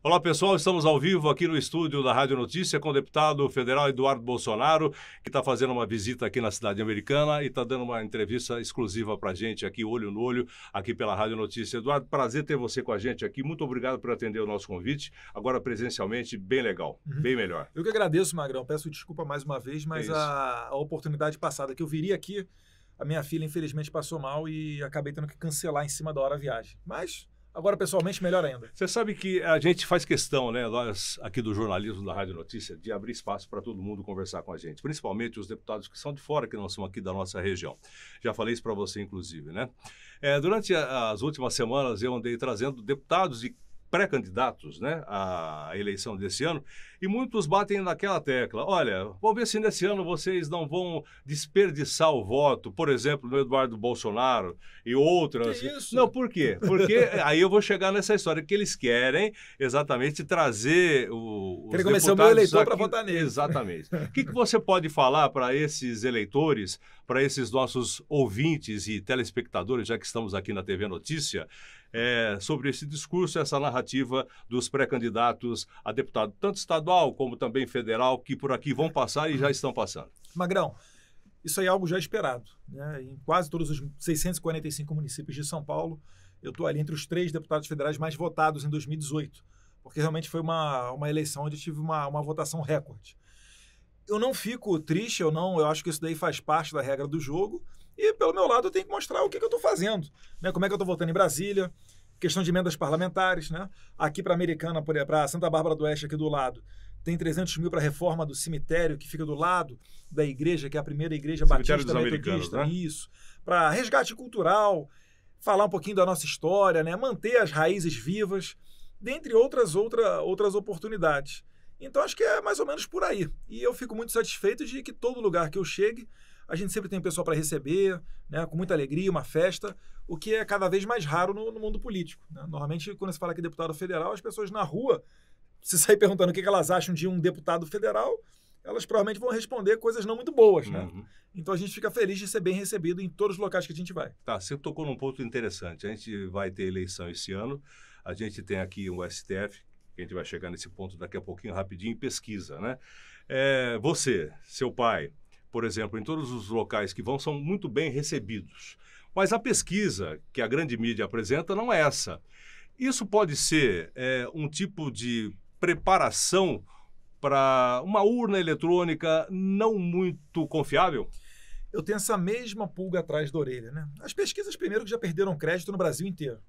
Olá pessoal, estamos ao vivo aqui no estúdio da Rádio Notícia com o deputado federal Eduardo Bolsonaro, que está fazendo uma visita aqui na cidade americana e está dando uma entrevista exclusiva para a gente aqui, olho no olho, aqui pela Rádio Notícia. Eduardo, prazer ter você com a gente aqui, muito obrigado por atender o nosso convite, agora presencialmente, bem legal, bem melhor. Eu que agradeço, Magrão, peço desculpa mais uma vez, mas a oportunidade passada que eu viria aqui, a minha filha infelizmente passou mal e acabei tendo que cancelar em cima da hora a viagem, mas... Agora, pessoalmente, melhor ainda. Você sabe que a gente faz questão, né, nós aqui do jornalismo da Rádio Notícia, de abrir espaço para todo mundo conversar com a gente, principalmente os deputados que são de fora, que não são aqui da nossa região. Já falei isso para você, inclusive, né? Durante as últimas semanas, eu andei trazendo deputados e pré-candidatos, né, à eleição desse ano, e muitos batem naquela tecla. Olha, vamos ver se nesse ano vocês não vão desperdiçar o voto, por exemplo, no Eduardo Bolsonaro e outras. Que isso? Não, por quê? Porque aí eu vou chegar nessa história que eles querem exatamente trazer os Querem convencer o meu eleitor para votar nele. Exatamente. O que você pode falar para esses eleitores, para esses nossos ouvintes e telespectadores, já que estamos aqui na TV Notícia, sobre esse discurso, essa narrativa dos pré-candidatos a deputado, tanto estadual como também federal, que por aqui vão passar e já estão passando? Magrão, isso aí é algo já esperado, né? Em quase todos os 645 municípios de São Paulo, eu estou ali entre os 3 deputados federais mais votados em 2018, porque realmente foi uma eleição onde tive uma votação recorde. Eu não fico triste, eu acho que isso daí faz parte da regra do jogo, e pelo meu lado eu tenho que mostrar o que eu estou fazendo, né? Como é que eu estou votando em Brasília, questão de emendas parlamentares, né? Aqui para Americana, para Santa Bárbara do Oeste, aqui do lado, tem 300 mil para a reforma do cemitério, que fica do lado da igreja, que é a primeira igreja batista metodista, né? Isso. Para resgate cultural, falar um pouquinho da nossa história, né? Manter as raízes vivas, dentre outras oportunidades. Então, acho que é mais ou menos por aí. E eu fico muito satisfeito de que todo lugar que eu chegue, a gente sempre tem um pessoal para receber, né, com muita alegria, uma festa, o que é cada vez mais raro no mundo político, né? Normalmente, quando se fala que é deputado federal, as pessoas na rua, se sair perguntando o que elas acham de um deputado federal, elas provavelmente vão responder coisas não muito boas, né? Uhum. Então, a gente fica feliz de ser bem recebido em todos os locais que a gente vai. Tá, você tocou num ponto interessante. A gente vai ter eleição esse ano, a gente tem aqui um STF, que a gente vai chegar nesse ponto daqui a pouquinho, rapidinho, pesquisa, né? Você, seu pai, por exemplo, em todos os locais que vão, são muito bem recebidos. Mas a pesquisa que a grande mídia apresenta não é essa. Isso pode ser um tipo de preparação para uma urna eletrônica não muito confiável? Eu tenho essa mesma pulga atrás da orelha, né? As pesquisas, primeiro, que já perderam crédito no Brasil inteiro.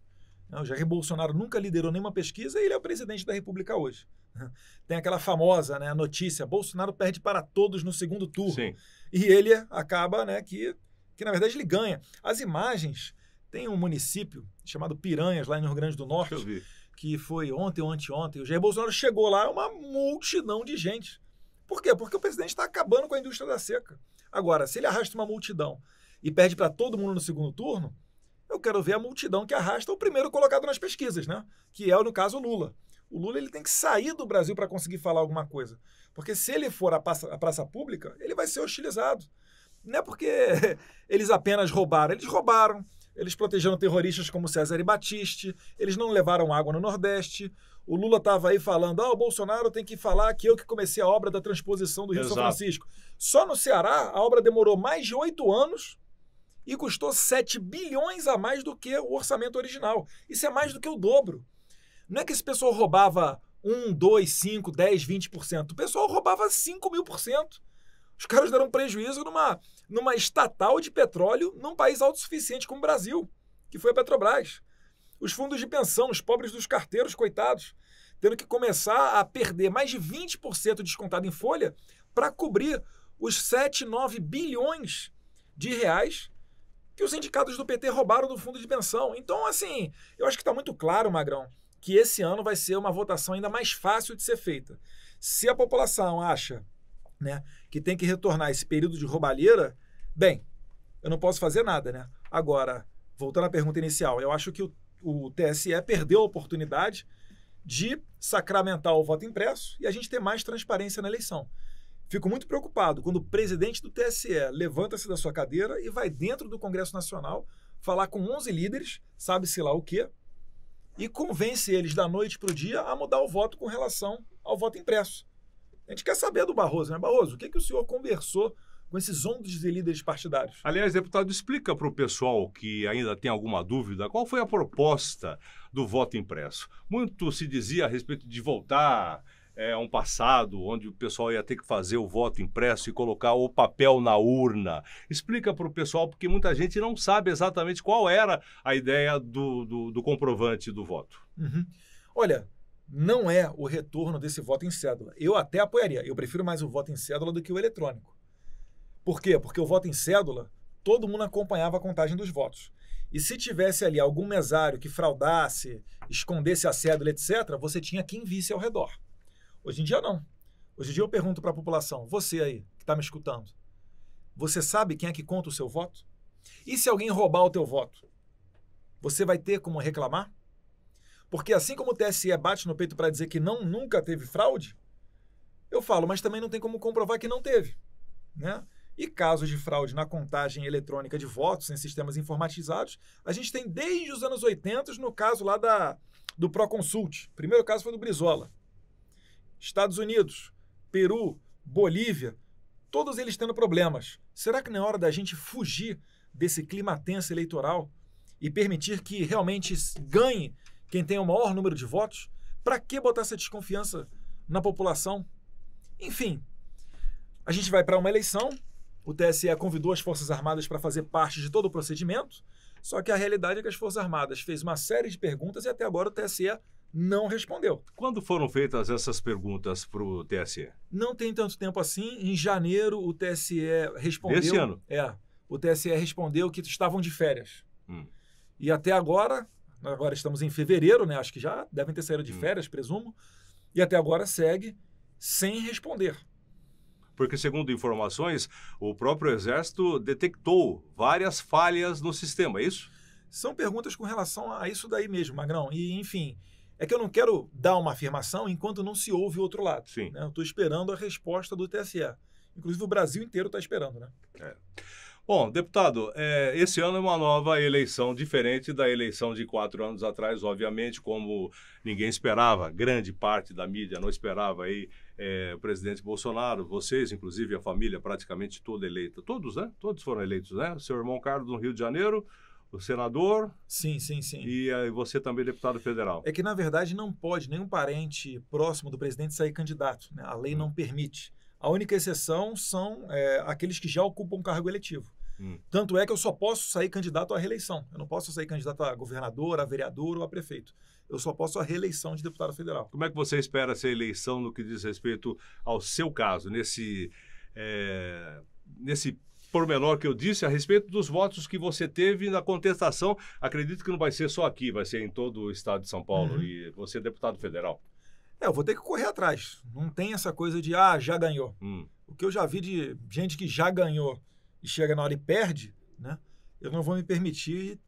O Jair Bolsonaro nunca liderou nenhuma pesquisa e ele é o presidente da República hoje. Tem aquela famosa, né, notícia, Bolsonaro perde para todos no segundo turno. Sim. E ele acaba, né, que na verdade ele ganha. As imagens, tem um município chamado Piranhas, lá no Rio Grande do Norte, Eu vi. que foi ontem ou anteontem. O Jair Bolsonaro chegou lá, uma multidão de gente. Por quê? Porque o presidente está acabando com a indústria da seca. Agora, se ele arrasta uma multidão e perde para todo mundo no segundo turno, eu quero ver a multidão que arrasta o primeiro colocado nas pesquisas, né? Que é, no caso, o Lula. O Lula ele tem que sair do Brasil para conseguir falar alguma coisa. Porque se ele for à praça pública, ele vai ser hostilizado. Não é porque eles apenas roubaram. Eles roubaram, eles protegeram terroristas como César e Batiste, eles não levaram água no Nordeste. O Lula estava aí falando, o Bolsonaro tem que falar que eu que comecei a obra da transposição do Rio São Francisco. Só no Ceará, a obra demorou mais de 8 anos e custou 7 bilhões a mais do que o orçamento original. Isso é mais do que o dobro. Não é que esse pessoal roubava 1, 2, 5, 10, 20%. O pessoal roubava 5.000%. Os caras deram prejuízo numa estatal de petróleo num país autossuficiente como o Brasil, que foi a Petrobras. Os fundos de pensão, os pobres dos carteiros, coitados, tendo que começar a perder mais de 20% descontado em folha para cobrir os 7, 9 bilhões de reais que os sindicatos do PT roubaram do fundo de pensão. Então, assim, eu acho que está muito claro, Magrão, que esse ano vai ser uma votação ainda mais fácil de ser feita. Se a população acha, né, que tem que retornar esse período de roubalheira, bem, eu não posso fazer nada, né? Agora, voltando à pergunta inicial, eu acho que o TSE perdeu a oportunidade de sacramentar o voto impresso e a gente ter mais transparência na eleição. Fico muito preocupado quando o presidente do TSE levanta-se da sua cadeira e vai dentro do Congresso Nacional falar com 11 líderes, sabe-se lá o quê, e convence eles da noite para o dia a mudar o voto com relação ao voto impresso. A gente quer saber do Barroso, né? Barroso, o que o senhor conversou com esses 11 líderes partidários? Aliás, deputado, explica para o pessoal que ainda tem alguma dúvida qual foi a proposta do voto impresso. Muito se dizia a respeito de voltar a um passado onde o pessoal ia ter que fazer o voto impresso e colocar o papel na urna. Explica para o pessoal, porque muita gente não sabe exatamente qual era a ideia do comprovante do voto. Uhum. Olha, não é o retorno desse voto em cédula. Eu até apoiaria. Eu prefiro mais o voto em cédula do que o eletrônico. Por quê? Porque o voto em cédula, todo mundo acompanhava a contagem dos votos. E se tivesse ali algum mesário que fraudasse, escondesse a cédula, etc., você tinha quem visse ao redor. Hoje em dia, não. Hoje em dia eu pergunto para a população, você aí, que está me escutando, você sabe quem é que conta o seu voto? E se alguém roubar o teu voto? Você vai ter como reclamar? Porque assim como o TSE bate no peito para dizer que nunca teve fraude, eu falo, mas também não tem como comprovar que não teve, né? E casos de fraude na contagem eletrônica de votos em sistemas informatizados, a gente tem desde os anos 80, no caso lá do Proconsult. O primeiro caso foi do Brizola. Estados Unidos, Peru, Bolívia, todos eles tendo problemas. Será que não é hora da gente fugir desse clima tenso eleitoral e permitir que realmente ganhe quem tem o maior número de votos? Para que botar essa desconfiança na população? Enfim, a gente vai para uma eleição, o TSE convidou as Forças Armadas para fazer parte de todo o procedimento, só que a realidade é que as Forças Armadas fez uma série de perguntas e até agora o TSE não respondeu. Quando foram feitas essas perguntas para o TSE? Não tem tanto tempo assim. Em janeiro, o TSE respondeu... Esse ano? O TSE respondeu que estavam de férias. E até agora estamos em fevereiro, né? Acho que já devem ter saído de férias, presumo. E até agora segue sem responder. Porque, segundo informações, o próprio Exército detectou várias falhas no sistema, é isso? São perguntas com relação a isso daí mesmo, Magrão. E, enfim, é que eu não quero dar uma afirmação enquanto não se ouve o outro lado. Sim. Né? Eu estou esperando a resposta do TSE. Inclusive, o Brasil inteiro está esperando, né? Bom, deputado, esse ano é uma nova eleição, diferente da eleição de 4 anos atrás, obviamente, como ninguém esperava, grande parte da mídia não esperava aí o presidente Bolsonaro, vocês, inclusive a família praticamente toda eleita, todos, né? Todos foram eleitos, né? O seu irmão Carlos no Rio de Janeiro, o senador... Sim. E você também deputado federal. É que, na verdade, não pode nenhum parente próximo do presidente sair candidato, né? A lei não permite. A única exceção são aqueles que já ocupam cargo eletivo. Tanto é que eu só posso sair candidato à reeleição. Eu não posso sair candidato a governador, a vereador ou a prefeito. Eu só posso à reeleição de deputado federal. Como é que você espera essa eleição no que diz respeito ao seu caso, nesse pormenor que eu disse a respeito dos votos que você teve na contestação? Acredito que não vai ser só aqui, vai ser em todo o estado de São Paulo. E você é deputado federal. Eu vou ter que correr atrás. Não tem essa coisa de, já ganhou. O que eu já vi de gente que já ganhou e chega na hora e perde, né? Eu não vou me permitir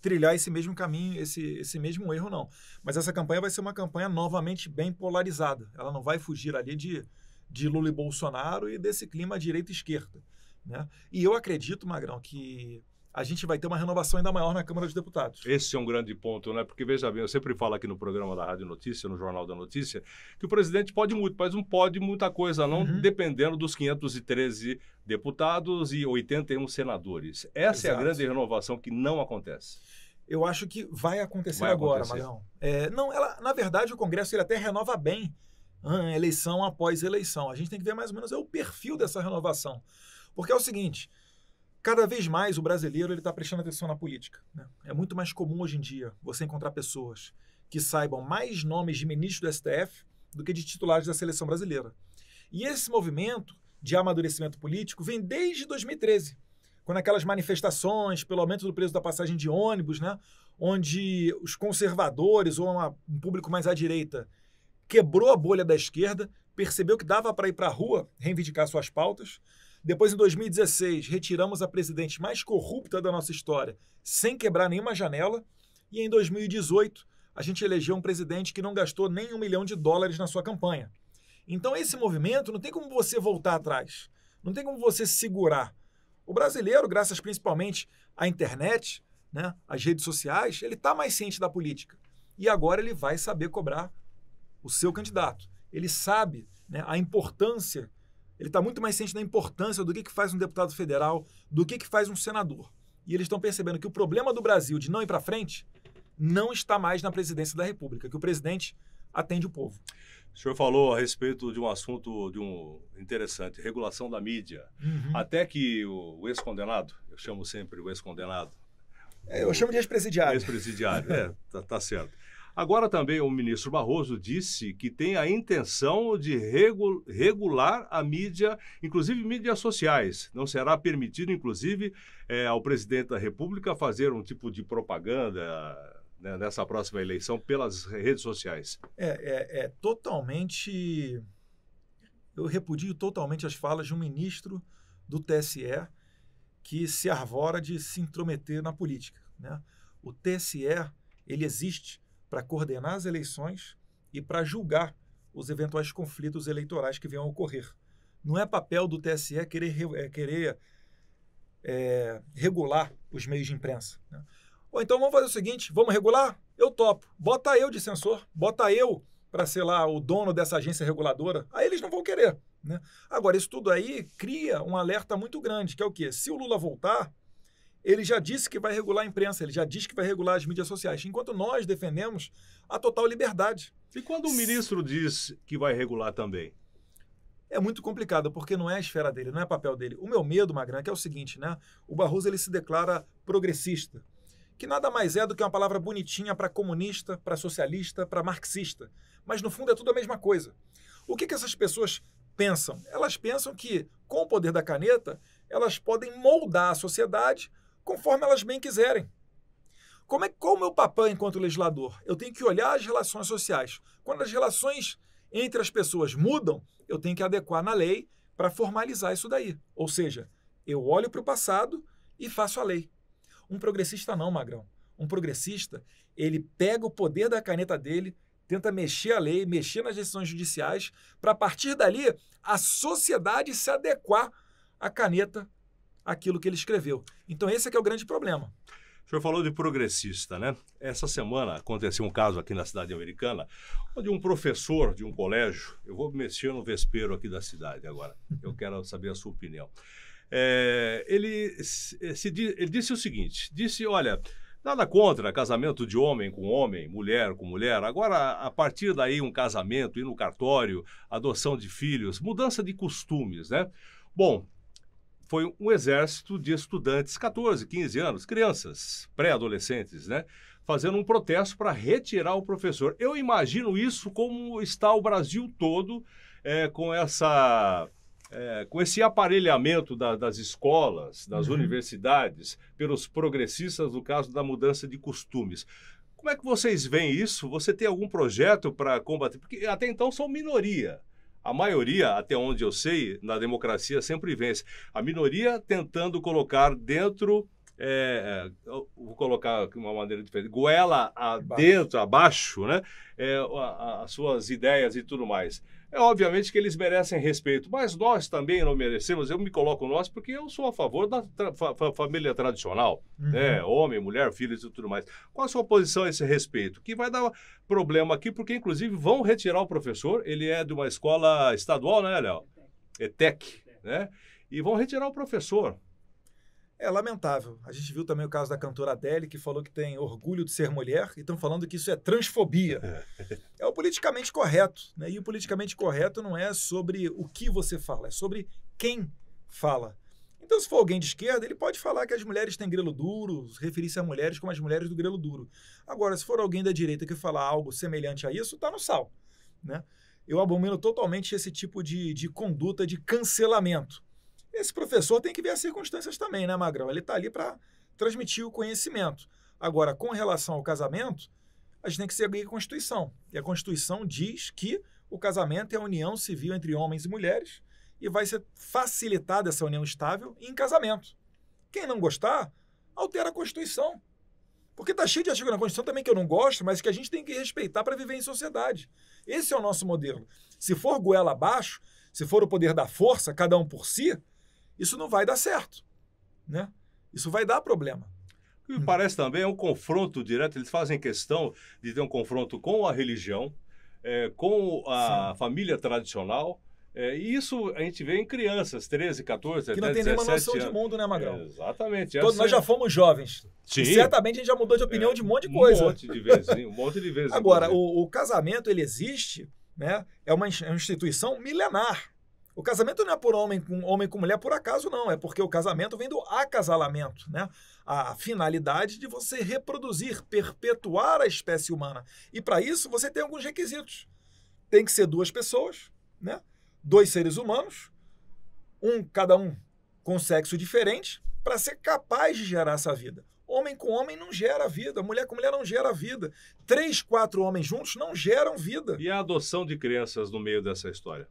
trilhar esse mesmo caminho, esse mesmo erro, não. Mas essa campanha vai ser uma campanha novamente bem polarizada. Ela não vai fugir ali de Lula e Bolsonaro e desse clima direita-esquerda, né? E eu acredito, Magrão, que a gente vai ter uma renovação ainda maior na Câmara dos Deputados. Esse é um grande ponto, né? Porque, veja bem, eu sempre falo aqui no programa da Rádio Notícia, no Jornal da Notícia, que o presidente pode muito, mas não pode muita coisa, não, dependendo dos 513 deputados e 81 senadores. Essa é a grande renovação que não acontece. Eu acho que vai acontecer agora, Magrão. Na verdade, o Congresso ele até renova bem eleição após eleição. A gente tem que ver mais ou menos o perfil dessa renovação. Porque é o seguinte... Cada vez mais o brasileiro está prestando atenção na política, né? É muito mais comum hoje em dia você encontrar pessoas que saibam mais nomes de ministros do STF do que de titulares da seleção brasileira. E esse movimento de amadurecimento político vem desde 2013, quando aquelas manifestações pelo aumento do preço da passagem de ônibus, né? Onde os conservadores ou um público mais à direita quebrou a bolha da esquerda, percebeu que dava para ir para a rua reivindicar suas pautas. Depois, em 2016, retiramos a presidente mais corrupta da nossa história, sem quebrar nenhuma janela. E em 2018, a gente elegeu um presidente que não gastou nem $1 milhão na sua campanha. Então, esse movimento não tem como você voltar atrás. Não tem como você segurar. O brasileiro, graças principalmente à internet, né, às redes sociais, ele está mais ciente da política. e agora ele vai saber cobrar o seu candidato. Ele sabe, né, a importância, ele está muito mais ciente da importância do que faz um deputado federal, do que faz um senador. E eles estão percebendo que o problema do Brasil de não ir para frente não está mais na presidência da República, que o presidente atende o povo. O senhor falou a respeito de um assunto interessante, regulação da mídia. Até que o ex-condenado, eu chamo sempre o ex-condenado. Eu chamo de ex-presidiário. Ex-presidiário, tá certo. Agora também o ministro Barroso disse que tem a intenção de regular a mídia, inclusive mídias sociais. Não será permitido, inclusive, ao presidente da República fazer um tipo de propaganda, né, nessa próxima eleição pelas redes sociais. Totalmente... Eu repudio totalmente as falas de um ministro do TSE que se arvora de se intrometer na política, né? O TSE, ele existe para coordenar as eleições e para julgar os eventuais conflitos eleitorais que venham a ocorrer. Não é papel do TSE querer regular os meios de imprensa, né? Ou então vamos fazer o seguinte, vamos regular? Eu topo. Bota eu de censor, bota eu para ser lá o dono dessa agência reguladora. Aí eles não vão querer, né? Agora, isso tudo aí cria um alerta muito grande, que é o quê? Se o Lula voltar, ele já disse que vai regular a imprensa, ele já disse que vai regular as mídias sociais, enquanto nós defendemos a total liberdade. E quando o ministro diz que vai regular também? É muito complicado, porque não é a esfera dele, não é papel dele. O meu medo, Magrão, é o seguinte, né? O Barroso, ele se declara progressista, que nada mais é do que uma palavra bonitinha para comunista, para socialista, para marxista. Mas, no fundo, é tudo a mesma coisa. O que essas pessoas pensam? Elas pensam que, com o poder da caneta, elas podem moldar a sociedade conforme elas bem quiserem. Qual o meu papel enquanto legislador? Eu tenho que olhar as relações sociais. Quando as relações entre as pessoas mudam, eu tenho que adequar na lei para formalizar isso daí. Ou seja, eu olho para o passado e faço a lei. Um progressista não, Magrão. Um progressista, ele pega o poder da caneta dele, tenta mexer a lei, mexer nas decisões judiciais, para a partir dali a sociedade se adequar à caneta, aquilo que ele escreveu. Então esse é que é o grande problema. O senhor falou de progressista, né? Essa semana aconteceu um caso aqui na cidade americana, onde um professor de um colégio, eu vou mexer no vespeiro aqui da cidade agora, eu quero saber a sua opinião. Ele disse o seguinte, olha, nada contra casamento de homem com homem, mulher com mulher, agora a partir daí um casamento, ir no cartório, adoção de filhos, mudança de costumes, né? Bom, foi um exército de estudantes, 14, 15 anos, crianças, pré-adolescentes, né? Fazendo um protesto para retirar o professor. Eu imagino isso como está o Brasil todo com esse aparelhamento das escolas, das universidades, pelos progressistas, no caso da mudança de costumes. Como é que vocês veem isso? Você tem algum projeto para combater? Porque até então são minoria. A maioria, até onde eu sei, na democracia sempre vence. A minoria tentando colocar dentro, vou colocar de uma maneira diferente, goela dentro, abaixo, né? As suas ideias e tudo mais. Obviamente que eles merecem respeito, mas nós também não merecemos. Eu me coloco nós porque eu sou a favor da família tradicional, né? Homem, mulher, filhos e tudo mais. Qual a sua posição a esse respeito? Que vai dar problema aqui, porque inclusive vão retirar o professor, ele é de uma escola estadual, né, Léo? ETEC, né? E vão retirar o professor. É lamentável. A gente viu também o caso da cantora Adele, que falou que tem orgulho de ser mulher, e estão falando que isso é transfobia. É o politicamente correto, né? E o politicamente correto não é sobre o que você fala, é sobre quem fala. Então, se for alguém de esquerda, ele pode falar que as mulheres têm grelo duro, referir-se a mulheres como as mulheres do grelo duro. Agora, se for alguém da direita que falar algo semelhante a isso, está no sal, né? Eu abomino totalmente esse tipo de conduta de cancelamento. Esse professor tem que ver as circunstâncias também, né, Magrão? Ele está ali para transmitir o conhecimento. Agora, com relação ao casamento, a gente tem que seguir a Constituição. E a Constituição diz que o casamento é a união civil entre homens e mulheres e vai ser facilitada essa união estável em casamento. Quem não gostar, altera a Constituição. Porque está cheio de artigo na Constituição também que eu não gosto, mas que a gente tem que respeitar para viver em sociedade. Esse é o nosso modelo. Se for goela abaixo, se for o poder da força, cada um por si, isso não vai dar certo, né? Isso vai dar problema. O que me parece também é um confronto direto, eles fazem questão de ter um confronto com a religião, com a família tradicional, e isso a gente vê em crianças, 13, 14, Que até não tem 17 nenhuma noção anos. de mundo, né, Magrão? Exatamente. Todos nós já fomos jovens. Sim. E certamente a gente já mudou de opinião de um monte de coisa. Um monte de vezes, um monte de vezes. Agora, o casamento, ele existe, né? É uma instituição milenar. O casamento não é por homem com mulher por acaso, não. É porque o casamento vem do acasalamento, né? A finalidade de você reproduzir, perpetuar a espécie humana. E para isso, você tem alguns requisitos. Tem que ser 2 pessoas, né? 2 seres humanos, cada um com sexo diferente, para ser capaz de gerar essa vida. Homem com homem não gera vida, mulher com mulher não gera vida. 3, 4 homens juntos não geram vida. E a adoção de crianças no meio dessa história?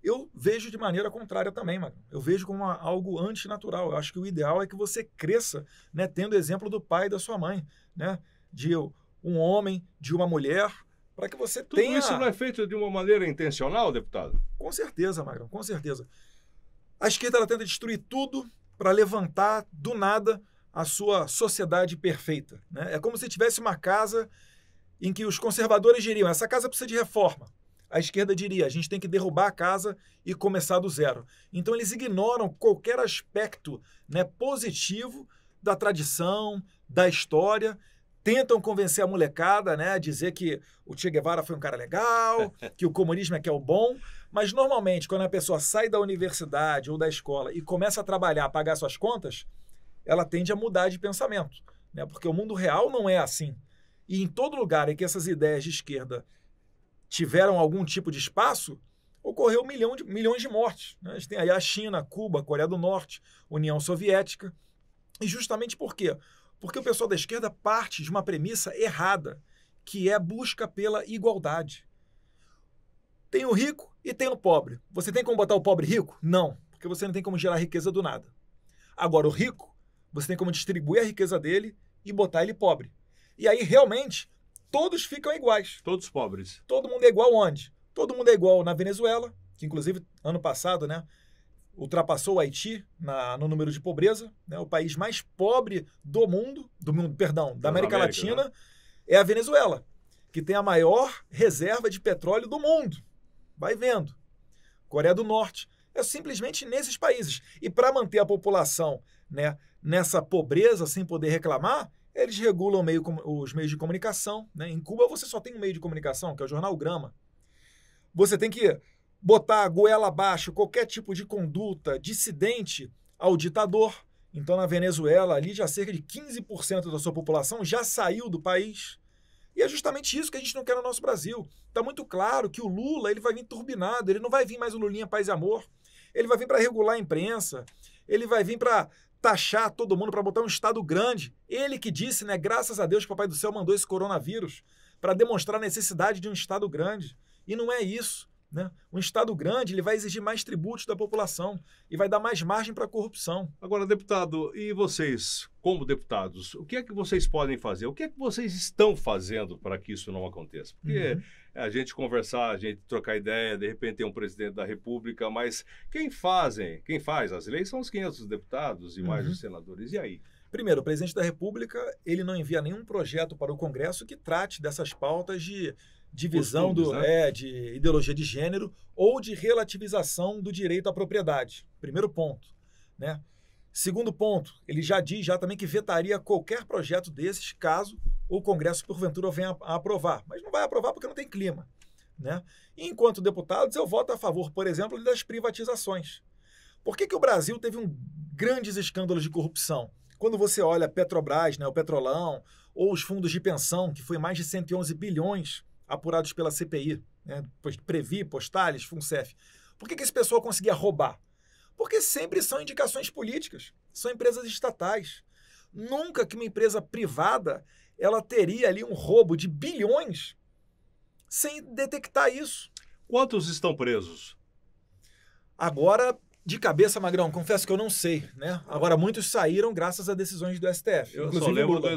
Eu vejo de maneira contrária também, mano. Eu vejo como algo antinatural. Eu acho que o ideal é que você cresça, né, tendo o exemplo do pai e da sua mãe, né? De um homem, de uma mulher, para que você tenha... Tudo isso não é feito de uma maneira intencional, deputado? Com certeza, Magrão, com certeza. A esquerda ela tenta destruir tudo para levantar do nada a sua sociedade perfeita, né? É como se tivesse uma casa em que os conservadores diriam: essa casa precisa de reforma. A esquerda diria: a gente tem que derrubar a casa e começar do zero. Então eles ignoram qualquer aspecto, né, positivo da tradição, da história, tentam convencer a molecada, né, a dizer que o Che Guevara foi um cara legal, que o comunismo é que é o bom, mas normalmente quando a pessoa sai da universidade ou da escola e começa a trabalhar, a pagar suas contas, ela tende a mudar de pensamento, né, porque o mundo real não é assim. E em todo lugar em que essas ideias de esquerda tiveram algum tipo de espaço, ocorreu milhões de mortes, né? A gente tem aí a China, Cuba, Coreia do Norte, União Soviética. E justamente por quê? Porque o pessoal da esquerda parte de uma premissa errada, que é a busca pela igualdade. Tem o rico e tem o pobre. Você tem como botar o pobre rico? Não, porque você não tem como gerar riqueza do nada. Agora, o rico, você tem como distribuir a riqueza dele e botar ele pobre. E aí, realmente, todos ficam iguais. Todos pobres. Todo mundo é igual onde? Todo mundo é igual na Venezuela, que inclusive ano passado, né, ultrapassou o Haiti no número de pobreza, né, o país mais pobre da América Latina, né? É a Venezuela, que tem a maior reserva de petróleo do mundo. Vai vendo. Coreia do Norte. É simplesmente nesses países. E para manter a população, né, nessa pobreza sem poder reclamar, eles regulam os meios de comunicação, né? Em Cuba você só tem um meio de comunicação, que é o jornal Grama. Você tem que botar a goela abaixo qualquer tipo de conduta dissidente ao ditador. Então, na Venezuela, ali já cerca de 15% da sua população já saiu do país. E é justamente isso que a gente não quer no nosso Brasil. Está muito claro que o Lula ele vai vir turbinado, ele não vai vir mais o Lulinha Paz e Amor. Ele vai vir para regular a imprensa, ele vai vir para taxar todo mundo, para botar um Estado grande. Ele que disse, né, graças a Deus que o Papai do Céu mandou esse coronavírus para demonstrar a necessidade de um Estado grande. E não é isso, né? Um Estado grande ele vai exigir mais tributos da população e vai dar mais margem para a corrupção. Agora, deputado, e vocês, como deputados, o que é que vocês podem fazer? O que é que vocês estão fazendo para que isso não aconteça? Porque a gente conversar, a gente trocar ideia, de repente tem um presidente da República, mas quem faz as leis são os 500 deputados e mais os senadores. E aí? Primeiro, o presidente da República ele não envia nenhum projeto para o Congresso que trate dessas pautas de divisão de ideologia de gênero ou de relativização do direito à propriedade. Primeiro ponto, né? Segundo ponto, ele já diz também que vetaria qualquer projeto desses caso o Congresso porventura venha a aprovar, mas não vai aprovar porque não tem clima, né? E, enquanto deputados, eu voto a favor, por exemplo, das privatizações. Por que o Brasil teve grandes escândalos de corrupção? Quando você olha a Petrobras, né, o Petrolão, ou os fundos de pensão, que foi mais de 111 bilhões apurados pela CPI, né, Previ, Postales, Funcef. Por que esse pessoal conseguia roubar? Porque sempre são indicações políticas, são empresas estatais. Nunca que uma empresa privada ela teria ali um roubo de bilhões sem detectar isso. Quantos estão presos? Agora, De cabeça, Magrão, confesso que eu não sei, né? Agora, muitos saíram graças a decisões do STF. Eu só lembro do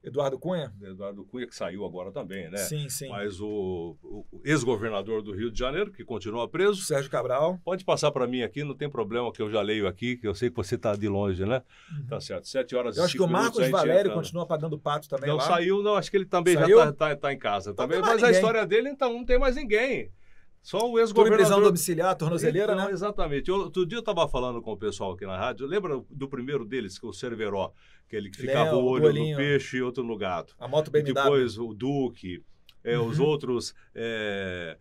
Eduardo Cunha? Eduardo Cunha, que saiu agora também, né? Sim, sim. Mas o ex-governador do Rio de Janeiro, que continua preso. Sérgio Cabral. Pode passar para mim aqui, não tem problema, que eu já leio aqui, que eu sei que você está de longe, né? Uhum. Tá certo. 7 horas eu acho que o Marcos Valério continua pagando pato também não lá. Saiu, não. Acho que ele também saiu? Já tá em casa. Então também, mas a história dele, então, não tem mais ninguém. Só o ex-governador. Prisão domiciliar, tornozeleira, então, né? Exatamente. Outro dia eu estava falando com o pessoal aqui na rádio. Lembra do primeiro deles, que é o Cerveró, que ficava o olho no peixe e outro no gato. A moto BMW. E depois o Duque, os outros...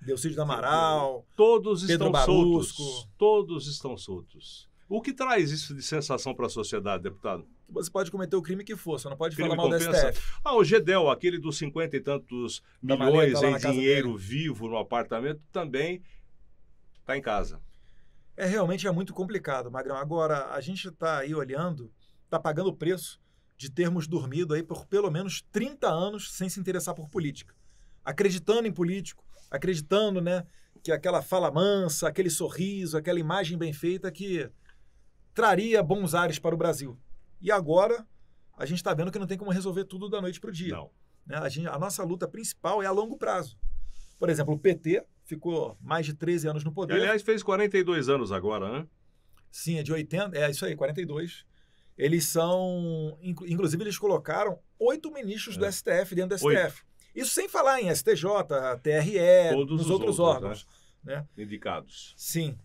Delcídio do Amaral, todos Pedro estão Barusco. soltos. Todos estão soltos. O que traz isso de sensação para a sociedade, deputado? Você pode cometer o crime que for, você não pode crime falar mal compensa. do STF. O Gedel, aquele dos 50 e tantos milhões em dinheiro vivo no apartamento, também está em casa. Realmente é muito complicado, Magrão. Agora, a gente está aí olhando, está pagando o preço de termos dormido aí por pelo menos 30 anos sem se interessar por política. Acreditando em político, acreditando, né, que aquela fala mansa, aquele sorriso, aquela imagem bem feita que traria bons ares para o Brasil. E agora a gente está vendo que não tem como resolver tudo da noite para o dia. Não. Né? A nossa luta principal é a longo prazo. Por exemplo, o PT ficou mais de 13 anos no poder. Aliás, fez 42 anos agora, né? Sim, é de 80, é isso aí, 42. Eles são, inclusive eles colocaram 8 ministros do STF dentro do STF. 8. Isso sem falar em STJ, TRE, todos nos os outros órgãos. Né? Indicados. Sim.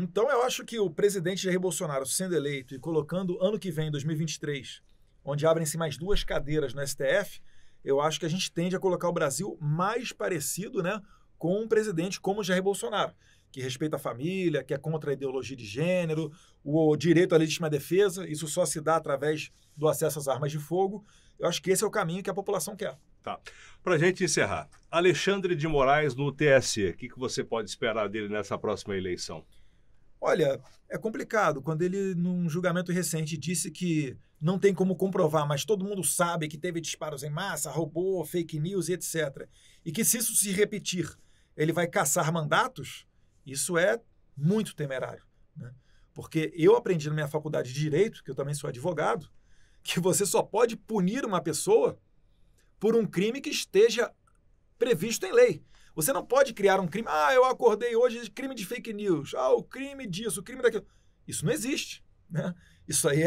Então, eu acho que o presidente Jair Bolsonaro sendo eleito e colocando ano que vem, 2023, onde abrem-se mais 2 cadeiras no STF, eu acho que a gente tende a colocar o Brasil mais parecido, né, com um presidente como Jair Bolsonaro, que respeita a família, que é contra a ideologia de gênero, o direito à legítima defesa, isso só se dá através do acesso às armas de fogo. Eu acho que esse é o caminho que a população quer. Tá. Para a gente encerrar, Alexandre de Moraes no TSE, o que você pode esperar dele nessa próxima eleição? Olha, é complicado. Quando ele, num julgamento recente, disse que não tem como comprovar, mas todo mundo sabe que teve disparos em massa, roubou, fake news e etc. E que se isso se repetir, ele vai caçar mandatos, isso é muito temerário. Né? Porque eu aprendi na minha faculdade de Direito, que eu também sou advogado, que você só pode punir uma pessoa por um crime que esteja previsto em lei. Você não pode criar um crime. Eu acordei hoje, crime de fake news. O crime disso, o crime daquilo. Isso não existe. Né? Isso aí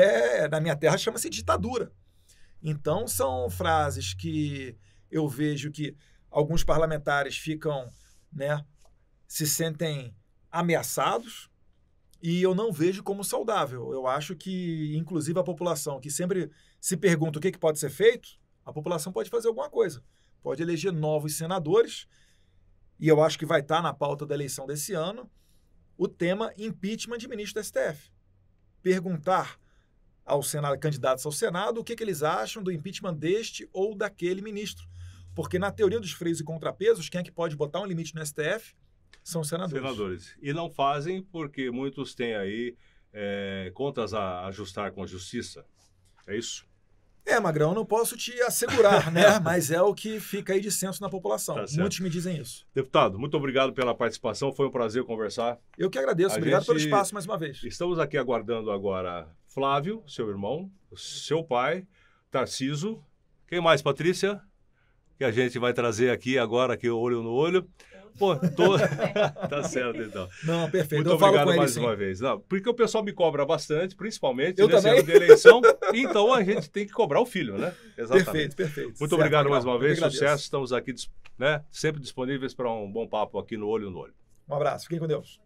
na minha terra, chama-se ditadura. Então, são frases que eu vejo que alguns parlamentares ficam, né, se sentem ameaçados e eu não vejo como saudável. Eu acho que, inclusive, a população que sempre se pergunta o que pode ser feito, a população pode fazer alguma coisa. Pode eleger novos senadores. E eu acho que vai estar na pauta da eleição desse ano o tema impeachment de ministro do STF. Perguntar aos candidatos ao Senado o que eles acham do impeachment deste ou daquele ministro. Porque na teoria dos freios e contrapesos, quem é que pode botar um limite no STF são os senadores. E não fazem porque muitos têm aí contas a ajustar com a justiça. É isso? Magrão, eu não posso te assegurar, né? Mas é o que fica aí de senso na população. Tá certo. Muitos me dizem isso. Deputado, muito obrigado pela participação. Foi um prazer conversar. Eu que agradeço. Obrigado pelo espaço mais uma vez. Estamos aqui aguardando agora Flávio, seu irmão, seu pai, Tarciso. Quem mais, Patrícia? Que a gente vai trazer aqui agora, aqui olho no olho. Pô, tá certo, então. Não, perfeito. Muito obrigado mais uma vez. Não, porque o pessoal me cobra bastante, principalmente nesse ano de eleição. Então, a gente tem que cobrar o filho, né? Exatamente. Perfeito. Muito obrigado mais uma vez. Sucesso. Estamos aqui, né, sempre disponíveis para um bom papo aqui no Olho no Olho. Um abraço. Fiquem com Deus.